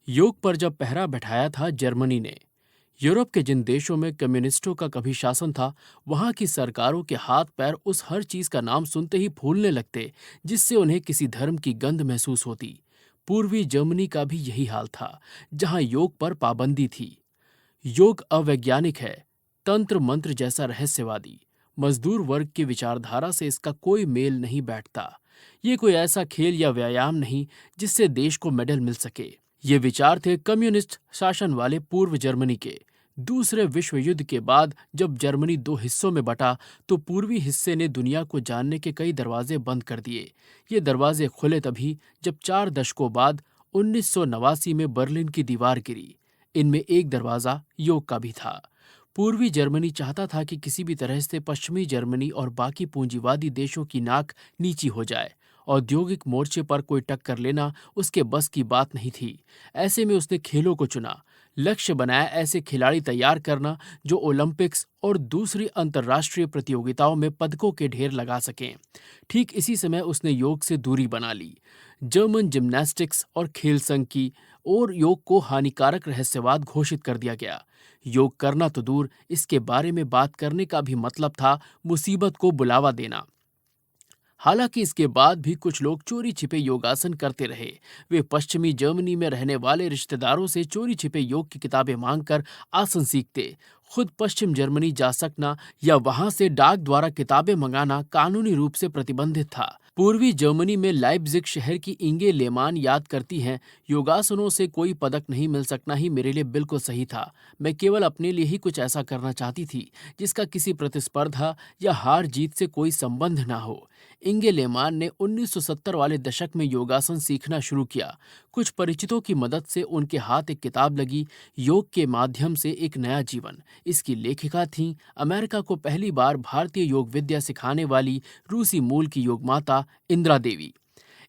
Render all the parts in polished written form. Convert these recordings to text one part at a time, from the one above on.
योग पर जब पहरा बैठाया था जर्मनी ने, यूरोप के जिन देशों में कम्युनिस्टों का कभी शासन था, वहां की सरकारों के हाथ पैर उस हर चीज का नाम सुनते ही फूलने लगते जिससे उन्हें किसी धर्म की गंध महसूस होती। पूर्वी जर्मनी का भी यही हाल था, जहां योग पर पाबंदी थी। योग अवैज्ञानिक है, तंत्र मंत्र जैसा रहस्यवादी। मजदूर वर्ग की विचारधारा से इसका कोई मेल नहीं बैठता। ये कोई ऐसा खेल या व्यायाम नहीं जिससे देश को मेडल मिल सके। ये विचार थे कम्युनिस्ट शासन वाले पूर्व जर्मनी के। दूसरे विश्व युद्ध के बाद जब जर्मनी दो हिस्सों में बटा, तो पूर्वी हिस्से ने दुनिया को जानने के कई दरवाजे बंद कर दिए। ये दरवाजे खुले तभी जब 4 दशकों बाद 1989 में बर्लिन की दीवार गिरी। इनमें एक दरवाजा योग का भी था। पूर्वी जर्मनी चाहता था कि किसी भी तरह से पश्चिमी जर्मनी और बाकी पूंजीवादी देशों की नाक नीची हो जाए। औद्योगिक मोर्चे पर कोई टक्कर लेना उसके बस की बात नहीं थी। ऐसे में उसने खेलों को चुना। लक्ष्य बनाया ऐसे खिलाड़ी तैयार करना जो ओलंपिक्स और दूसरी अंतर्राष्ट्रीय प्रतियोगिताओं में पदकों के ढेर लगा सकें। ठीक इसी समय उसने योग से दूरी बना ली। जर्मन जिम्नास्टिक्स और खेल संघ की और योग को हानिकारक रहस्यवाद घोषित कर दिया गया। योग करना तो दूर, इसके बारे में बात करने का भी मतलब था मुसीबत को बुलावा देना। हालांकि इसके बाद भी कुछ लोग चोरी छिपे योगासन करते रहे। वे पश्चिमी जर्मनी में रहने वाले रिश्तेदारों से चोरी छिपे योग की किताबें मांगकर आसन सीखते। खुद पश्चिम जर्मनी जा सकना या वहां से डाक द्वारा किताबें मंगाना कानूनी रूप से प्रतिबंधित था। पूर्वी जर्मनी में लाइप्जिग शहर की इंगे लेमान याद करती हैं, योगासनों से कोई पदक नहीं मिल सकना ही मेरे लिए बिल्कुल सही था। मैं केवल अपने लिए ही कुछ ऐसा करना चाहती थी जिसका किसी प्रतिस्पर्धा या हार जीत से कोई संबंध ना हो। इंगे लेमान ने 1970 वाले दशक में योगासन सीखना शुरू किया। कुछ परिचितों की मदद से उनके हाथ एक किताब लगी, योग के माध्यम से एक नया जीवन। इसकी लेखिका थीं अमेरिका को पहली बार भारतीय योग विद्या सिखाने वाली रूसी मूल की योग माता इंदिरा देवी।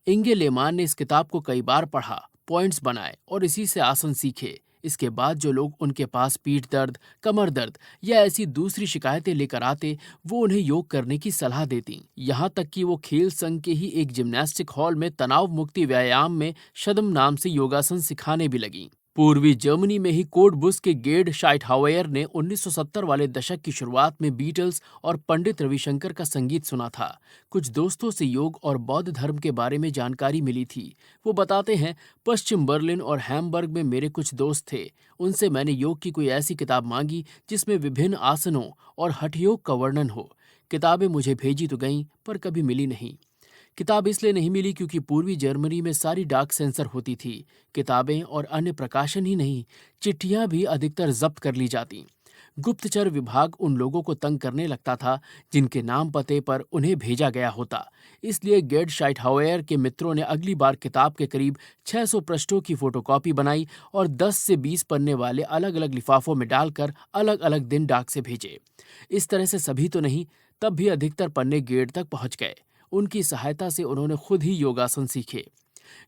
इंगे लेमान ने इस किताब को कई बार पढ़ा, पॉइंट्स बनाए और इसी से आसन सीखे। इसके बाद जो लोग उनके पास पीठ दर्द, कमर दर्द या ऐसी दूसरी शिकायतें लेकर आते, वो उन्हें योग करने की सलाह देती। यहाँ तक कि वो खेल संघ के ही एक जिम्नास्टिक हॉल में तनाव मुक्ति व्यायाम में शदम नाम से योगासन सिखाने भी लगी। पूर्वी जर्मनी में ही कोडबुस के गेड शाइटहाउयर ने 1970 वाले दशक की शुरुआत में बीटल्स और पंडित रविशंकर का संगीत सुना था। कुछ दोस्तों से योग और बौद्ध धर्म के बारे में जानकारी मिली थी। वो बताते हैं, पश्चिम बर्लिन और हैम्बर्ग में मेरे कुछ दोस्त थे। उनसे मैंने योग की कोई ऐसी किताब मांगी जिसमें विभिन्न आसनों और हठयोग का वर्णन हो। किताबें मुझे भेजी तो गईं, पर कभी मिली नहीं। किताब इसलिए नहीं मिली क्योंकि पूर्वी जर्मनी में सारी डाक सेंसर होती थी। किताबें और अन्य प्रकाशन ही नहीं, चिट्ठियां भी अधिकतर जब्त कर ली जाती। गुप्तचर विभाग उन लोगों को तंग करने लगता था जिनके नाम पते पर उन्हें भेजा गया होता। इसलिए गेड शाइटहाउयर के मित्रों ने अगली बार किताब के करीब 600 पृष्ठों की फोटोकॉपी बनाई और 10 से 20 पन्ने वाले अलग अलग लिफाफों में डालकर अलग अलग दिन डाक से भेजे। इस तरह से सभी तो नहीं, तब भी अधिकतर पन्ने गेड तक पहुंच गए। उनकी सहायता से उन्होंने खुद ही योगासन सीखे।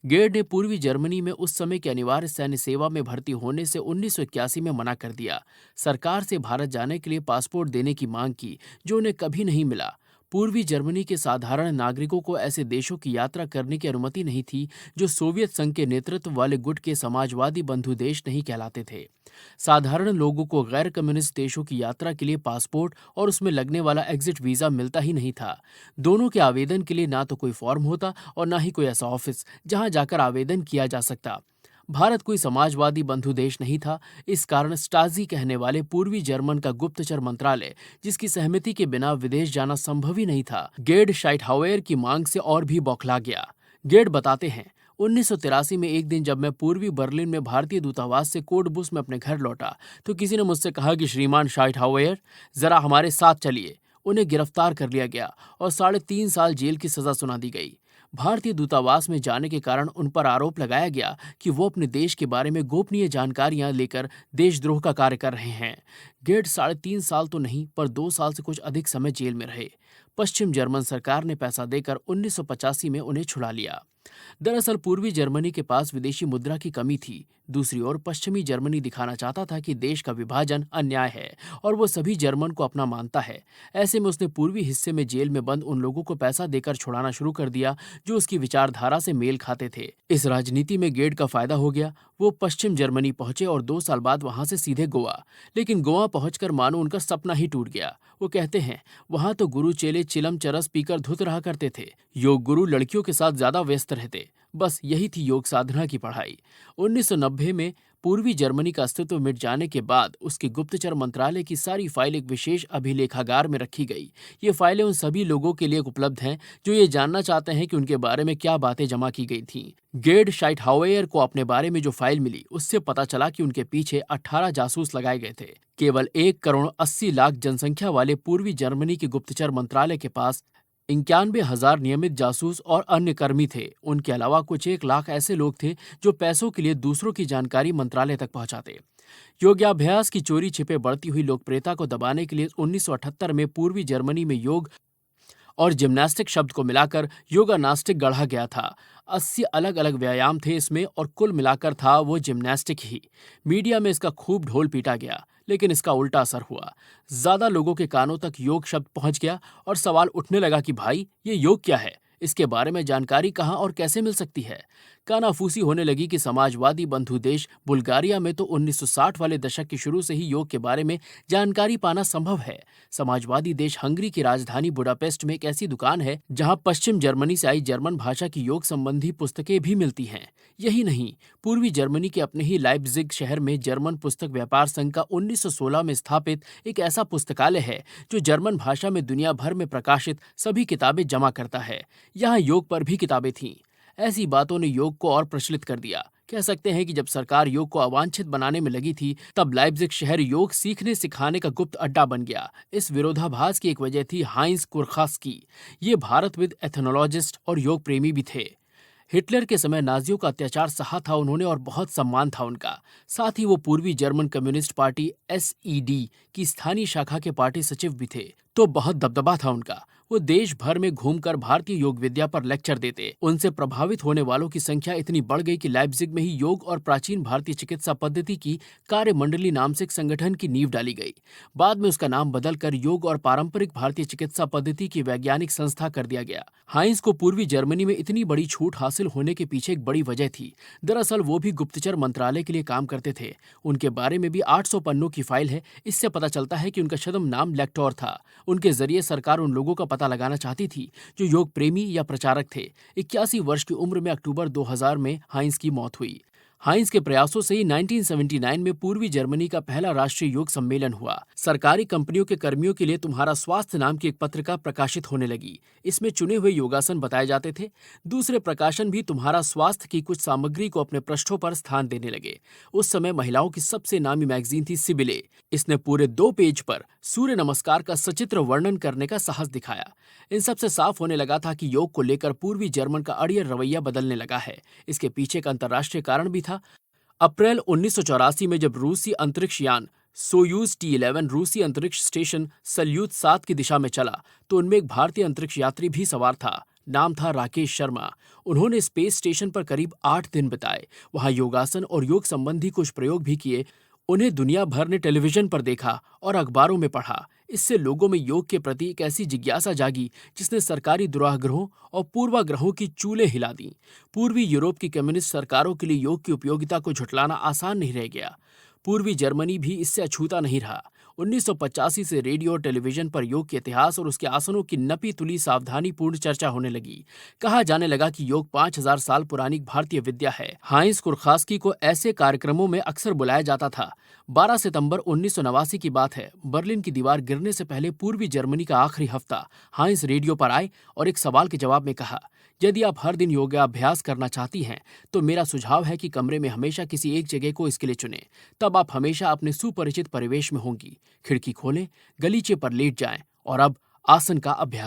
गेड ने पूर्वी जर्मनी में उस समय की अनिवार्य सैन्य सेवा में भर्ती होने से 1981 में मना कर दिया। सरकार से भारत जाने के लिए पासपोर्ट देने की मांग की, जो उन्हें कभी नहीं मिला। पूर्वी जर्मनी के साधारण नागरिकों को ऐसे देशों की यात्रा करने की अनुमति नहीं थी जो सोवियत संघ के नेतृत्व वाले गुट के समाजवादी बंधु देश नहीं कहलाते थे। साधारण लोगों को गैर कम्युनिस्ट देशों की यात्रा के लिए पासपोर्ट और उसमें लगने वाला एग्जिट वीजा मिलता ही नहीं था। दोनों के आवेदन के लिए ना तो कोई फॉर्म होता और ना ही कोई ऐसा ऑफिस जहां जाकर आवेदन किया जा सकता। भारत कोई समाजवादी बंधु देश नहीं था। इस कारण स्टाजी कहने वाले पूर्वी जर्मन का गुप्तचर मंत्रालय, जिसकी सहमति के बिना विदेश जाना संभव ही नहीं था, गेड शाइटहाउयर की मांग से और भी बौखला गया। गेड बताते हैं, 1983 में एक दिन जब मैं पूर्वी बर्लिन में भारतीय दूतावास से कोडबुस में अपने घर लौटा, तो किसी ने मुझसे कहा कि श्रीमान शाइटहाउयर, जरा हमारे साथ चलिए। उन्हें गिरफ्तार कर लिया गया और 3.5 साल जेल की सजा सुना दी गई। भारतीय दूतावास में जाने के कारण उन पर आरोप लगाया गया कि वो अपने देश के बारे में गोपनीय जानकारियां लेकर देशद्रोह का कार्य कर रहे हैं। गेट 3.5 साल तो नहीं, पर 2 साल से कुछ अधिक समय जेल में रहे। पश्चिम जर्मन सरकार ने पैसा देकर 1985 में उन्हें छुड़ा लिया। दरअसल पूर्वी जर्मनी के पास विदेशी मुद्रा की कमी थी। दूसरी ओर पश्चिमी जर्मनी दिखाना चाहता था कि देश का विभाजन अन्याय है और वो सभी जर्मन को अपना मानता है। ऐसे में उसने पूर्वी हिस्से में जेल में बंद उन लोगों को पैसा देकर छुड़ाना शुरू कर दिया जो उसकी विचारधारा से मेल खाते थे। इस राजनीति में गेड का फायदा हो गया। वो पश्चिम जर्मनी पहुंचे और 2 साल बाद वहां से सीधे गोवा। लेकिन गोवा पहुंचकर मानो उनका सपना ही टूट गया। वो कहते हैं, वहां तो गुरु चेले चिलम चरस पीकर धुत रहा करते थे। योग गुरु लड़कियों के साथ ज्यादा व्यस्त रहते। बस यही थी योग साधना की पढ़ाई। 1990 में पूर्वी जर्मनी का अस्तित्व मिट जाने के बाद उसके गुप्तचर मंत्रालय की सारी फाइल एक विशेष अभिलेखागार में रखी गई। ये फाइलें उन सभी लोगों के लिए उपलब्ध हैं जो ये जानना चाहते हैं कि उनके बारे में क्या बातें जमा की गई थीं। गेड शाइटहाउयर को अपने बारे में जो फाइल मिली उससे पता चला कि उनके पीछे 18 जासूस लगाए गए थे। केवल 1 करोड़ 80 लाख जनसंख्या वाले पूर्वी जर्मनी के गुप्तचर मंत्रालय के पास 91,000 नियमित जासूस और अन्य कर्मी थे। उनके अलावा कुछ 1 लाख ऐसे लोग थे जो पैसों के लिए दूसरों की जानकारी मंत्रालय तक पहुंचाते। योगाभ्यास की चोरी छिपे बढ़ती हुई लोकप्रियता को दबाने के लिए 1978 में पूर्वी जर्मनी में योग और जिम्नास्टिक शब्द को मिलाकर योगानास्टिक गढ़ा गया था। 80 अलग अलग व्यायाम थे इसमें और कुल मिलाकर था वो जिम्नास्टिक ही। मीडिया में इसका खूब ढोल पीटा गया, लेकिन इसका उल्टा असर हुआ। ज्यादा लोगों के कानों तक योग शब्द पहुंच गया और सवाल उठने लगा कि भाई ये योग क्या है, इसके बारे में जानकारी कहाँ और कैसे मिल सकती है। कानाफूसी होने लगी कि समाजवादी बंधु देश बुल्गारिया में तो 1960 वाले दशक के शुरू से ही योग के बारे में जानकारी पाना संभव है। समाजवादी देश हंगरी की राजधानी बुडापेस्ट में एक ऐसी दुकान है जहां पश्चिम जर्मनी से आई जर्मन भाषा की योग संबंधी पुस्तकें भी मिलती हैं। यही नहीं, पूर्वी जर्मनी के अपने ही लाइप्जिग शहर में जर्मन पुस्तक व्यापार संघ का 1916 में स्थापित एक ऐसा पुस्तकालय है जो जर्मन भाषा में दुनिया भर में प्रकाशित सभी किताबें जमा करता है। यहाँ योग पर भी किताबें थीं। ऐसी बातों ने योग को और प्रचलित कर दिया। कह सकते हैं कि जब सरकार योग को अवांछित बनाने में लगी थी, तब लाइप्जिग शहर योग सीखने सिखाने का गुप्त अड्डा बन गया। इस विरोधाभास की एक वजह थी हाइंस कुर्खास्की। ये भारतविद, एथनोलॉजिस्ट और योग प्रेमी भी थे। हिटलर के समय नाजियों का अत्याचार सहा था उन्होंने और बहुत सम्मान था उनका। साथ ही वो पूर्वी जर्मन कम्युनिस्ट पार्टी एसईडी की स्थानीय शाखा के पार्टी सचिव भी थे, तो बहुत दबदबा था उनका। वो देश भर में घूमकर भारतीय योग विद्या पर लेक्चर देते। उनसे प्रभावित होने वालों की संख्या इतनी बढ़ गई कि लाइप्जिग में ही योग और प्राचीन भारतीय चिकित्सा पद्धति की कार्यमंडली नाम से एक संगठन की नींव डाली गई। बाद में उसका नाम बदलकर योग और पारंपरिक भारतीय चिकित्सा पद्धति की वैज्ञानिक संस्था कर दिया गया। हाइंस को पूर्वी जर्मनी में इतनी बड़ी छूट हासिल होने के पीछे एक बड़ी वजह थी। दरअसल वो भी गुप्तचर मंत्रालय के लिए काम करते थे। उनके बारे में भी 800 पन्नों की फाइल है। इससे पता चलता है कि उनका छद्म नाम लेक्टोर था। उनके जरिए सरकार उन लोगों का पता लगाना चाहती थी जो योग प्रेमी या प्रचारक थे। 81 वर्ष की उम्र में अक्टूबर 2000 में हाइंस की मौत हुई। हाइंस के प्रयासों से ही 1979 में पूर्वी जर्मनी का पहला राष्ट्रीय योग सम्मेलन हुआ। सरकारी कंपनियों के कर्मियों के लिए तुम्हारा स्वास्थ्य नाम की एक पत्रिका प्रकाशित होने लगी। इसमें चुने हुए योगासन बताए जाते थे। दूसरे प्रकाशन भी तुम्हारा स्वास्थ्य की कुछ सामग्री को अपने पृष्ठों पर स्थान देने लगे। उस समय महिलाओं की सबसे नामी मैगजीन थी सिबिले। इसने पूरे 2 पेज पर सूर्य नमस्कार का सचित्र वर्णन करने का साहस दिखाया। इन सबसे साफ होने लगा था कि योग को लेकर पूर्वी जर्मन का अड़ियल रवैया बदलने लगा है। इसके पीछे एक अंतर्राष्ट्रीय कारण भी था। अप्रैल 1984 में जब रूसी अंतरिक्ष यान सोयूज T11 रूसी अंतरिक्ष स्टेशन सल्यूट 7 की दिशा में चला, तो उनमें एक भारतीय अंतरिक्ष यात्री भी सवार था। नाम था राकेश शर्मा। उन्होंने स्पेस स्टेशन पर करीब 8 दिन बिताए। वहां योगासन और योग संबंधी कुछ प्रयोग भी किए। उन्हें दुनिया भर ने टेलीविजन पर देखा और अखबारों में पढ़ा। इससे लोगों में योग के प्रति एक ऐसी जिज्ञासा जागी जिसने सरकारी दुराग्रहों और पूर्वाग्रहों की चूलें हिला दी। पूर्वी यूरोप की कम्युनिस्ट सरकारों के लिए योग की उपयोगिता को झुठलाना आसान नहीं रह गया। पूर्वी जर्मनी भी इससे अछूता नहीं रहा। 1985 से रेडियो और टेलीविजन पर योग के इतिहास और उसके आसनों की नपी तुली सावधानीपूर्ण चर्चा होने लगी। कहा जाने लगा कि योग 5000 साल पुरानी भारतीय विद्या है। हाइंस कुर्खास्की को ऐसे कार्यक्रमों में अक्सर बुलाया जाता था। 12 सितंबर 1989 की बात है। बर्लिन की दीवार गिरने से पहले पूर्वी जर्मनी का आखिरी हफ्ता हाइंस रेडियो पर आए और एक सवाल के जवाब में कहा, यदि आप हर दिन योगाभ्यास करना चाहती हैं तो मेरा सुझाव है कि कमरे में हमेशा किसी एक जगह को इसके लिए चुनें। तब आप हमेशा अपने सुपरिचित परिवेश में होंगी। खिड़की खोलें, गलीचे पर लेट जाएं और अब आसन का अभ्यास